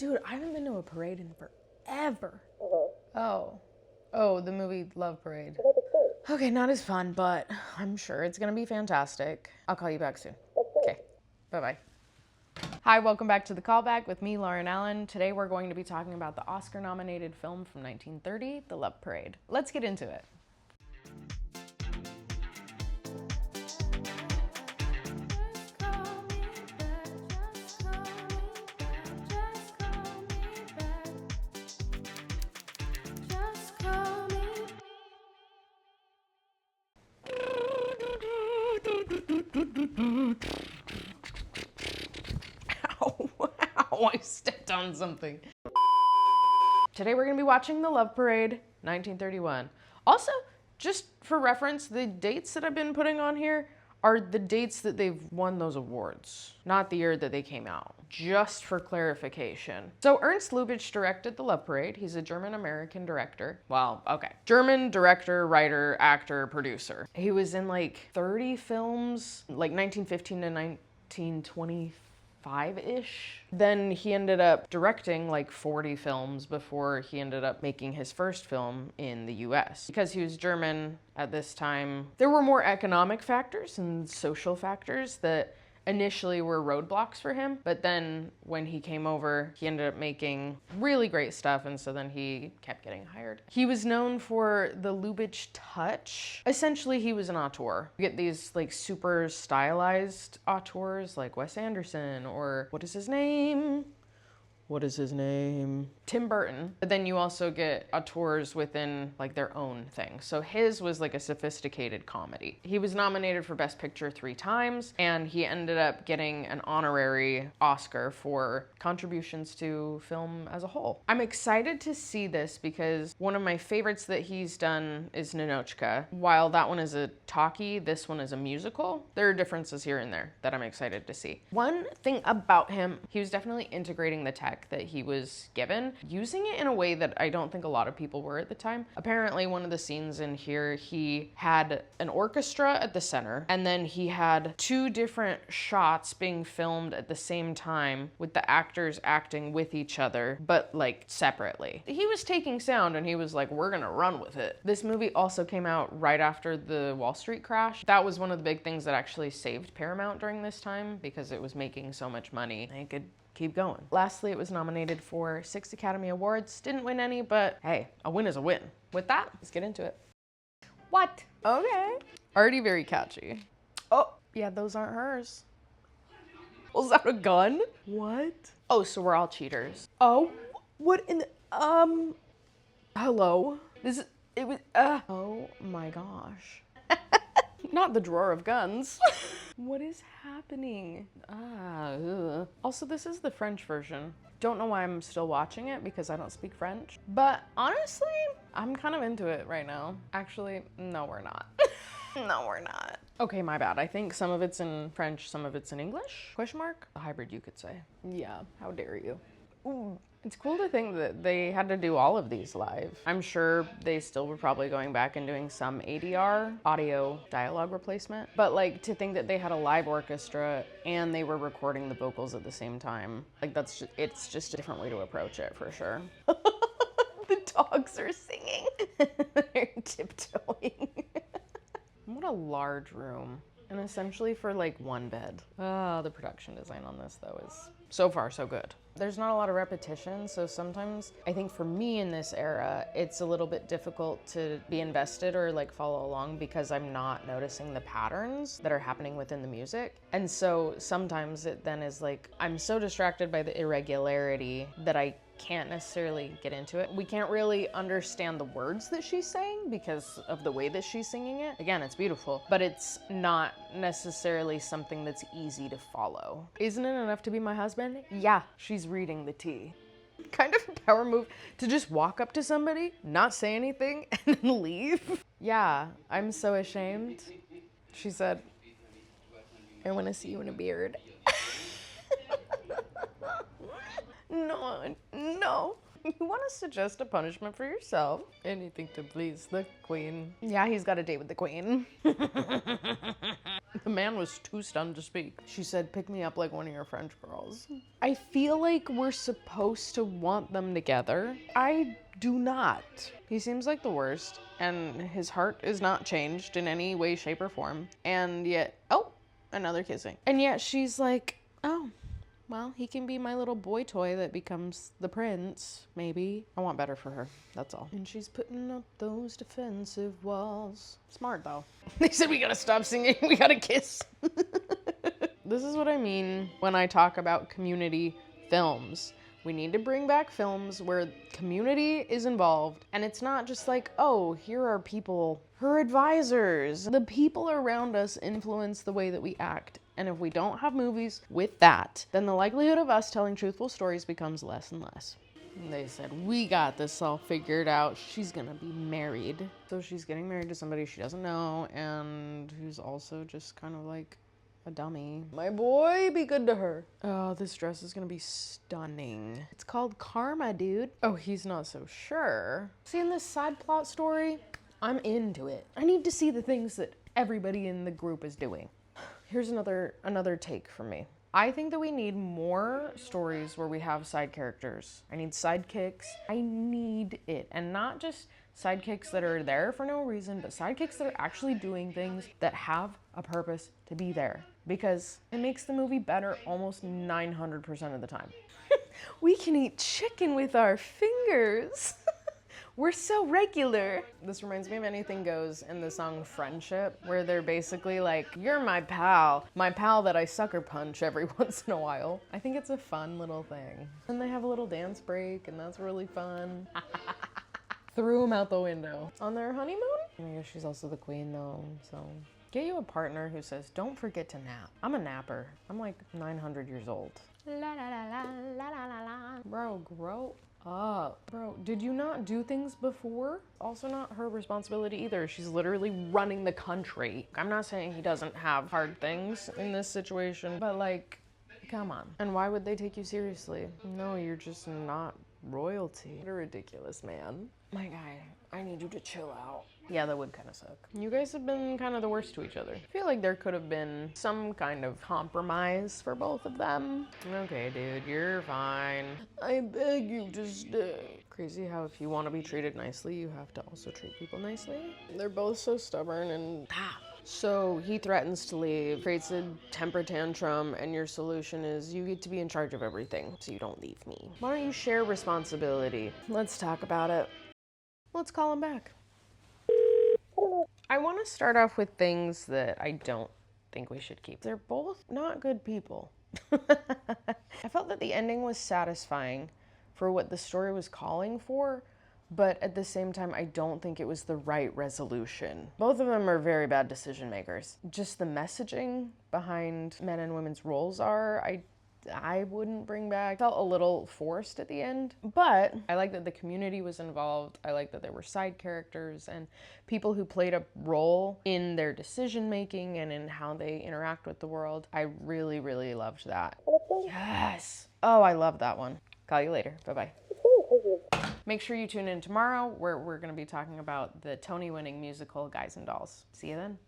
Dude, I haven't been to a parade in forever. Oh, the movie Love Parade. Okay, not as fun, but I'm sure it's gonna be fantastic. I'll call you back soon. Okay, bye-bye. Hi, welcome back to the Callback with me, Lauren Allen. Today we're going to be talking about the Oscar-nominated film from 1930, The Love Parade. Let's get into it. Ow, I stepped on something. Today we're going to be watching The Love Parade, 1931. Also, just for reference, the dates that I've been putting on here are the dates that they've won those awards, not the year that they came out, just for clarification. So Ernst Lubitsch directed The Love Parade. He's a German-American director. Well, okay. German director, writer, actor, producer. He was in like 30 films, like 1915 to 1925-ish. Then he ended up directing like 40 films before he ended up making his first film in the US. Because he was German at this time, there were more economic factors and social factors that initially were roadblocks for him, but then when he came over, he ended up making really great stuff, and so then he kept getting hired. He was known for the Lubitsch touch. Essentially, he was an auteur. You get these like super stylized auteurs like Wes Anderson, or what is his name? Tim Burton. But then you also get auteurs within like their own thing. So his was like a sophisticated comedy. He was nominated for Best Picture 3 times, and he ended up getting an honorary Oscar for contributions to film as a whole. I'm excited to see this because one of my favorites that he's done is Ninotchka. While that one is a talkie, this one is a musical. There are differences here and there that I'm excited to see. One thing about him, he was definitely integrating the tech that he was given, using it in a way that I don't think a lot of people were at the time. Apparently, one of the scenes in here, he had an orchestra at the center, and then he had 2 different shots being filmed at the same time with the actors acting with each other, but like separately. He was taking sound and he was like, we're gonna run with it. This movie also came out right after the Wall Street crash. That was one of the big things that actually saved Paramount during this time because it was making so much money. They could keep going. Lastly, it was nominated for 6 Academy Awards. Didn't win any, but hey, a win is a win. With that, let's get into it. What? Okay. Already very catchy. Oh, yeah, those aren't hers. Was that a gun? What? Oh, so we're all cheaters. Oh, what in the, hello? Oh my gosh. Not the drawer of guns. What is happening? Ugh. Also, this is the French version. Don't know why I'm still watching it because I don't speak French. But honestly, I'm kind of into it right now. Actually, no, we're not. No, we're not. Okay, my bad. I think some of it's in French, some of it's in English? Question mark? A hybrid, you could say. Yeah, how dare you. Ooh. It's cool to think that they had to do all of these live. I'm sure they still were probably going back and doing some ADR, audio dialogue replacement. But like to think that they had a live orchestra and they were recording the vocals at the same time. Like it's just a different way to approach it for sure. The dogs are singing. They're tiptoeing. What a large room. And essentially for like 1 bed. The production design on this though is so far so good. There's not a lot of repetition, so sometimes I think for me in this era, it's a little bit difficult to be invested or like follow along because I'm not noticing the patterns that are happening within the music. And so sometimes it then is like, I'm so distracted by the irregularity that I can't necessarily get into it. We can't really understand the words that she's saying because of the way that she's singing it. Again, it's beautiful, but it's not necessarily something that's easy to follow. Isn't it enough to be my husband? Yeah, she's reading the tea. Kind of a power move to just walk up to somebody, not say anything, and then leave. Yeah, I'm so ashamed. She said, I want to see you in a beard. No. You want to suggest a punishment for yourself? Anything to please the queen. Yeah, he's got a date with the queen. The man was too stunned to speak. She said, pick me up like one of your French girls. I feel like we're supposed to want them together. I do not. He seems like the worst, and his heart is not changed in any way, shape, or form. And yet, oh, another kissing. And yet she's like, oh, well, he can be my little boy toy that becomes the prince, maybe. I want better for her, that's all. And she's putting up those defensive walls. Smart, though. They said we gotta stop singing, we gotta kiss. This is what I mean when I talk about community films. We need to bring back films where community is involved, and it's not just like, oh, here are people, her advisors. The people around us influence the way that we act. And if we don't have movies with that, then the likelihood of us telling truthful stories becomes less and less. And they said, we got this all figured out. She's gonna be married. So she's getting married to somebody she doesn't know and who's also just kind of like a dummy. My boy, be good to her. Oh, this dress is gonna be stunning. It's called Karma, dude. Oh, he's not so sure. Seeing this side plot story, I'm into it. I need to see the things that everybody in the group is doing. Here's another take from me. I think that we need more stories where we have side characters. I need sidekicks. I need it. And not just sidekicks that are there for no reason, but sidekicks that are actually doing things that have a purpose to be there. Because it makes the movie better almost 900% of the time. We can eat chicken with our fingers. We're so regular. This reminds me of Anything Goes in the song Friendship, where they're basically like, you're my pal that I sucker punch every once in a while. I think it's a fun little thing. And they have a little dance break, and that's really fun. Threw him out the window. On their honeymoon? I guess she's also the queen though, so. Get you a partner who says, don't forget to nap. I'm a napper. I'm like 900 years old. La la la la la la la la. Bro, grow up. Bro, did you not do things before? Also not her responsibility either. She's literally running the country. I'm not saying he doesn't have hard things in this situation, but like, come on. And why would they take you seriously? No, you're just not royalty. What a ridiculous man. My guy, I need you to chill out. Yeah, that would kind of suck. You guys have been kind of the worst to each other. I feel like there could have been some kind of compromise for both of them. Okay, dude, you're fine. I beg you to stay. Crazy how if you want to be treated nicely, you have to also treat people nicely. They're both so stubborn and So he threatens to leave, creates a temper tantrum, and your solution is you get to be in charge of everything, so you don't leave me. Why don't you share responsibility? Let's talk about it. Let's call him back. I want to start off with things that I don't think we should keep. They're both not good people. I felt that the ending was satisfying for what the story was calling for, but at the same time, I don't think it was the right resolution. Both of them are very bad decision makers. Just the messaging behind men and women's roles I wouldn't bring back. Felt a little forced at the end, but I like that the community was involved. I like that there were side characters and people who played a role in their decision making and in how they interact with the world. I really, really loved that. Yes. Oh, I love that one. Call you later. Bye-bye. Make sure you tune in tomorrow where we're going to be talking about the Tony-winning musical Guys and Dolls. See you then.